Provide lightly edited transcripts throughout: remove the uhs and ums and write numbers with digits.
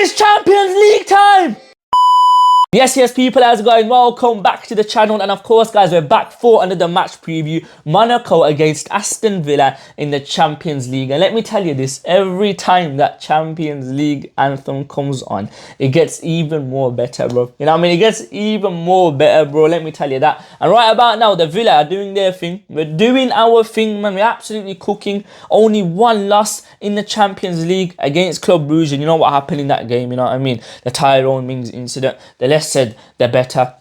It's Champions League time! Yes, people, how's it going? Welcome back to the channel, and of course, guys, we're back for another match preview. Monaco against Aston Villa in the Champions League. And let me tell you this, every time that Champions League anthem comes on, it gets even more better, bro. You know what I mean? It gets even more better, bro. Let me tell you that. And right about now, the Villa are doing their thing. We're doing our thing, man. We're absolutely cooking. Only one loss in the Champions League against Club Brugge. And you know what happened in that game, you know what I mean? The Tyrone Mings incident. The less said, the better.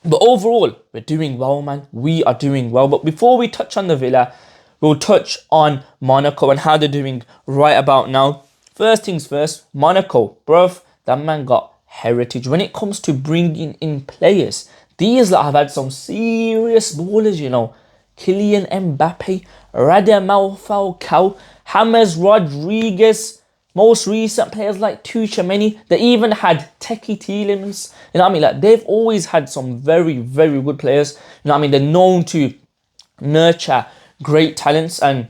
But overall, we're doing well, man. We are doing well. But before we touch on the Villa, we'll touch on Monaco and how they're doing right about now. First things first, Monaco, bruv, that man got heritage. When it comes to bringing in players, these lot have had some serious ballers, you know. Kylian Mbappe, Radamel Falcao, James Rodriguez, most recent players like Tuchemeni. They even had Teki Tielemans. You know what I mean? Like, they've always had some very, very good players. You know what I mean? They're known to nurture great talents. And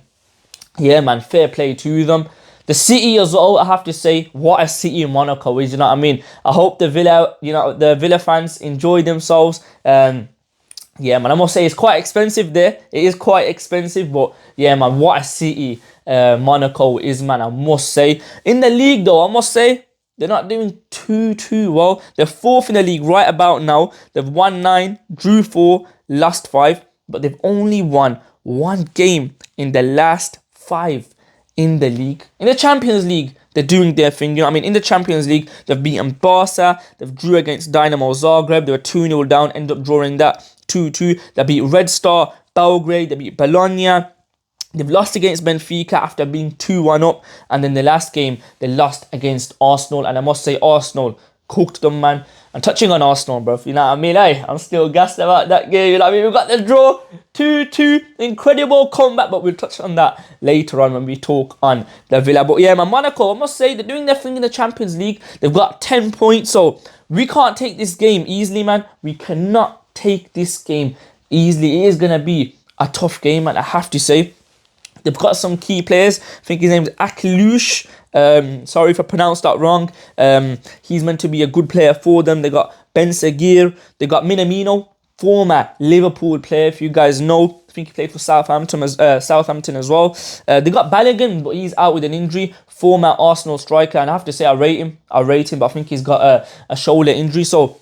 yeah, man, fair play to them. The city as well, I have to say, what a city Monaco is. You know what I mean? I hope the Villa fans enjoy themselves. Yeah, man, I must say it's quite expensive there. It is quite expensive, but yeah, man, what a city Monaco is, man, I must say. In the league, though, I must say, they're not doing too well. They're fourth in the league right about now. They've won 9, drew 4, lost 5, but they've only won 1 game in the last 5 in the league. In the Champions League, they're doing their thing. You know what I mean? In the Champions League, they've beaten Barca. They've drew against Dynamo Zagreb. They were 2-0 down, ended up drawing that 2-2. They beat Red Star Belgrade. They beat Bologna. They've lost against Benfica after being 2-1 up. And then the last game, they lost against Arsenal. And I must say, Arsenal cooked them, man. And touching on Arsenal, bro, you know what I mean? Hey, I'm still gassed about that game. You know what I mean? We got the draw, 2-2. Incredible comeback, but we'll touch on that later on when we talk on the Villa. But yeah, man, Monaco, I must say, they're doing their thing in the Champions League. They've got 10 points, so we can't take this game easily, man. We cannot take this game easily. It is going to be a tough game, man, I have to say. They've got some key players. I think his name's Akilush. Sorry if I pronounced that wrong. He's meant to be a good player for them. They got Ben Seguir. They got Minamino, former Liverpool player, if you guys know. I think he played for Southampton as well. They got Balogun, but he's out with an injury. Former Arsenal striker, and I have to say I rate him, but I think he's got a shoulder injury. So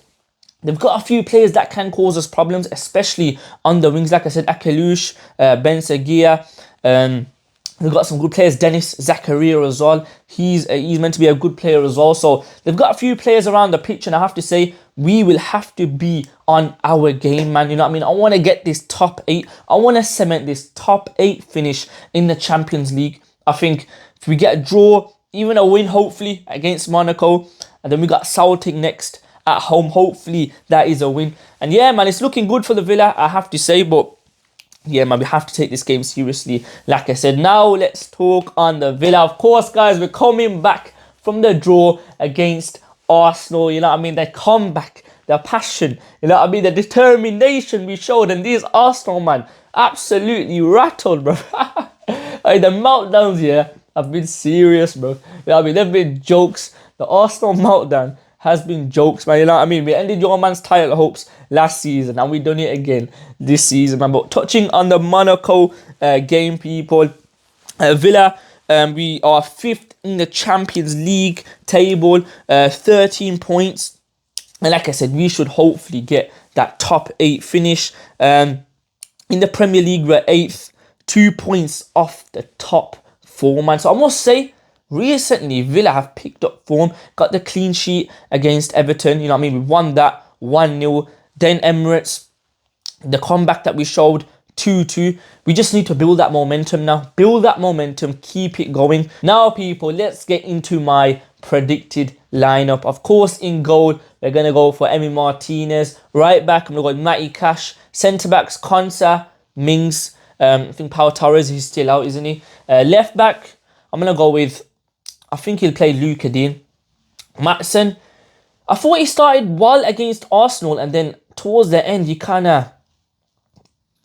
they've got a few players that can cause us problems, especially on the wings. Like I said, Akilush, Ben Seguir. They've got some good players. Dennis Zakaria as well. He's meant to be a good player as well. So they've got a few players around the pitch, and I have to say, we will have to be on our game, man. You know what I mean? I want to get this top 8. I want to cement this top 8 finish in the Champions League. I think if we get a draw, even a win, hopefully, against Monaco, and then we got Celtic next at home. Hopefully, that is a win. And yeah, man, it's looking good for the Villa, I have to say, but yeah, man, we have to take this game seriously. Like I said, now let's talk on the Villa. Of course, guys, we're coming back from the draw against Arsenal. You know what I mean? Their comeback, their passion, you know what I mean? The determination we showed. And these Arsenal, man, absolutely rattled, bro. Like, the meltdowns here have been serious, bro. You know what I mean? They've been jokes. The Arsenal meltdown has been jokes, man. You know what I mean? We ended your man's title hopes last season, and we done it again this season, man. But touching on the Monaco game, people, Villa, we are 5th in the Champions League table, 13 points. And like I said, we should hopefully get that top 8 finish. In the Premier League, we're 8th, 2 points off the top 4, man. So I must say, recently, Villa have picked up form, got the clean sheet against Everton. You know what I mean? We won that 1-0. Then Emirates, the comeback that we showed, 2-2. We just need to build that momentum now. Build that momentum, keep it going. Now, people, let's get into my predicted lineup. Of course, in goal, we're going to go for Emi Martinez. Right back, I'm going to go Matty Cash. Centre-backs, Konsa, Mings. I think Pau Torres, he's still out, isn't he? Left back, I'm going to go with, I think he'll play Luka Dean. Maatsen, I thought he started well against Arsenal, and then towards the end, he kind of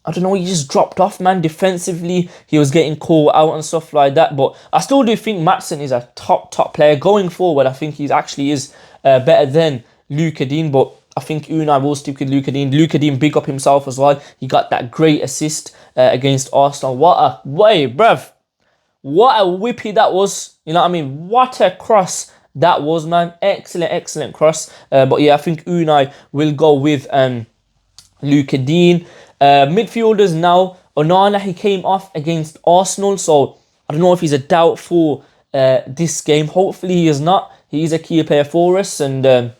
I don't know, he just dropped off, man. Defensively, he was getting caught out and stuff like that. But I still do think Maatsen is a top player. Going forward, I think he actually is better than Luka Dean. But I think Unai will stick with Luka Dean. Luka Dean big up himself as well. He got that great assist against Arsenal. What a way, bruv. What a whippy that was. You know what I mean? What a cross that was, man. Excellent cross. But yeah, I think Unai will go with Luka Dean. Midfielders now. Onana, he came off against Arsenal, so I don't know if he's a doubt for this game. Hopefully he is not. He is a key player for us, and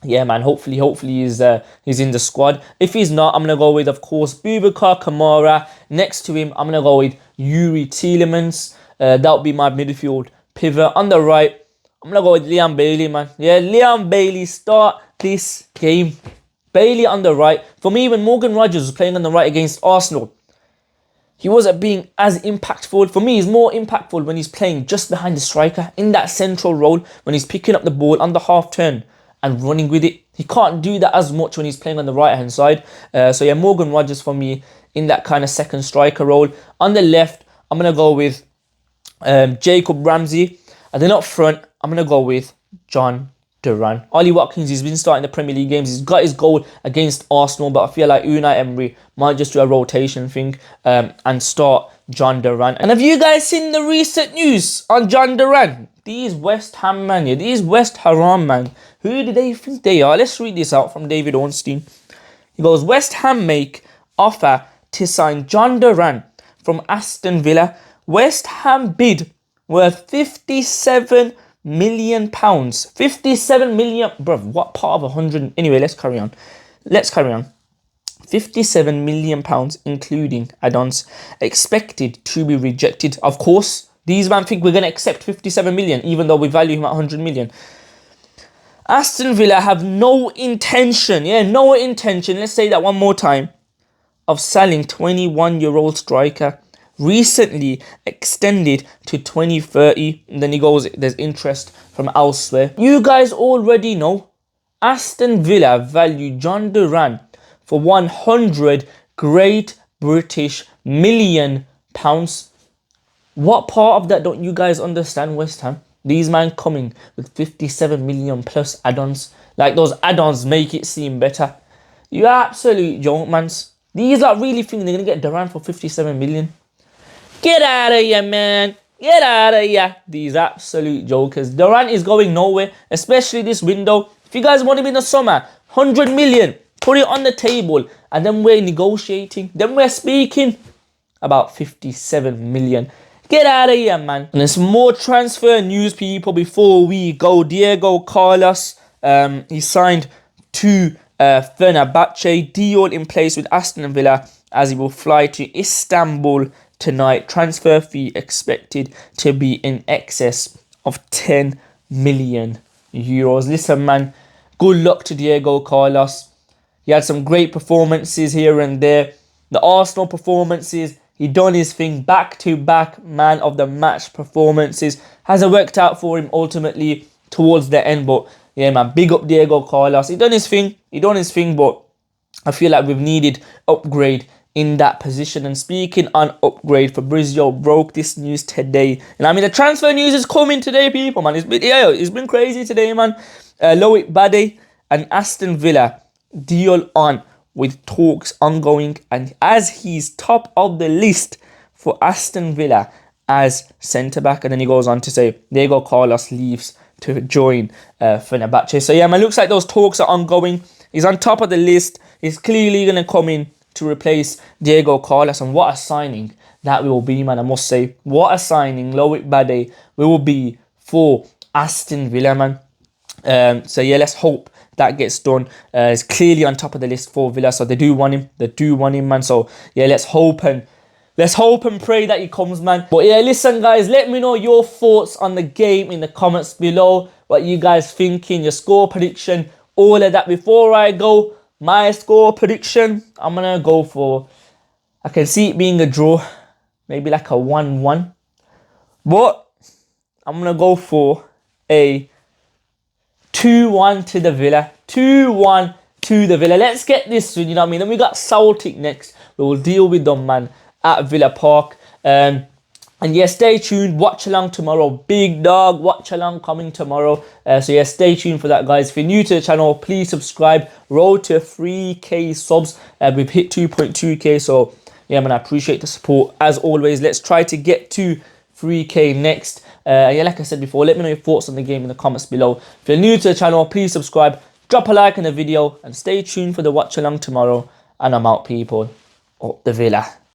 yeah, man, hopefully he's in the squad. If he's not, I'm gonna go with, of course, Boubacar Kamara. Next to him, I'm gonna go with Yuri Tielemans. That would be my midfield pivot. On the right, I'm gonna go with Leon Bailey, man. Yeah, Leon Bailey, start this game. Bailey on the right. For me, when Morgan Rogers was playing on the right against Arsenal, he wasn't being as impactful. For me, he's more impactful when he's playing just behind the striker in that central role, when he's picking up the ball on the half turn and running with it. He can't do that as much when he's playing on the right hand side. So yeah, Morgan Rogers for me in that kind of second striker role. On the left, I'm going to go with Jacob Ramsey. And then up front, I'm going to go with John Duran. Ollie Watkins, he's been starting the Premier League games. He's got his goal against Arsenal, but I feel like Unai Emery might just do a rotation thing and start John Duran. And have you guys seen the recent news on John Duran? These West Ham man, yeah, these West Ham man, who do they think they are? Let's read this out from David Ornstein. He goes, West Ham make offer to sign John Duran from Aston Villa. West Ham bid worth £57 million. 57 million, bruv, what part of 100? Anyway, let's carry on. 57 million pounds, including add-ons, expected to be rejected. Of course, these man think we're going to accept 57 million, even though we value him at 100 million. Aston Villa have no intention, let's say that one more time, of selling 21-year-old striker. Recently extended to 2030. And then he goes, there's interest from elsewhere. You guys already know Aston Villa value John Duran for 100 Great British million pounds. What part of that don't you guys understand, West Ham? These man coming with 57 million plus add-ons. Like, those add-ons make it seem better. You absolute joke, mans. These lot really think they're going to get Duran for 57 million. Get out of here, man. Get out of here. These absolute jokers. Duran is going nowhere, especially this window. If you guys want him in the summer, 100 million, put it on the table. And then we're negotiating. Then we're speaking about 57 million. Get out of here, man. And there's more transfer news, people, before we go. Diego Carlos, he signed to Fenerbahce. Deal in place with Aston Villa as he will fly to Istanbul tonight. Transfer fee expected to be in excess of 10 million euros. Listen, man, good luck to Diego Carlos. He had some great performances here and there. The Arsenal performances, he done his thing, back-to-back man of the match performances. Hasn't worked out for him ultimately towards the end, but yeah, man, big up Diego Carlos. He done his thing, but I feel like we've needed upgrade in that position. And speaking on upgrade, Fabrizio broke this news today. And I mean, the transfer news is coming today, people, man. It's been crazy today, man. Loic Bade and Aston Villa deal on with talks ongoing, and as he's top of the list for Aston Villa as centre-back. And then he goes on to say Diego Carlos leaves to join Fenerbahce. So yeah, man, looks like those talks are ongoing. He's on top of the list. He's clearly going to come in to replace Diego Carlos, and what a signing that will be, man. I must say, what a signing Loic Bade will be for Aston Villa, man. So yeah, let's hope that gets done. He's clearly on top of the list for Villa, so they do want him, man. So yeah, let's hope and pray that he comes, man. But yeah, listen, guys, let me know your thoughts on the game in the comments below. What you guys thinking, your score prediction, all of that. Before I go, my score prediction, I'm going to go for, I can see it being a draw, maybe like a 1-1. But I'm going to go for a 2-1 to the Villa. 2-1 to the Villa. Let's get this one, you know what I mean? Then we got Celtic next. We will deal with them, man, at Villa Park. And yeah, stay tuned. Watch along tomorrow. Big dog watch along coming tomorrow. So yeah, stay tuned for that, guys. If you're new to the channel, please subscribe. Road to 3k subs. We've hit 2.2k. So yeah, man, I appreciate the support as always. Let's try to get to 3k next. Yeah, like I said before, let me know your thoughts on the game in the comments below. If you're new to the channel, please subscribe. Drop a like on the video and stay tuned for the watch along tomorrow. And I'm out, people. Up the Villa.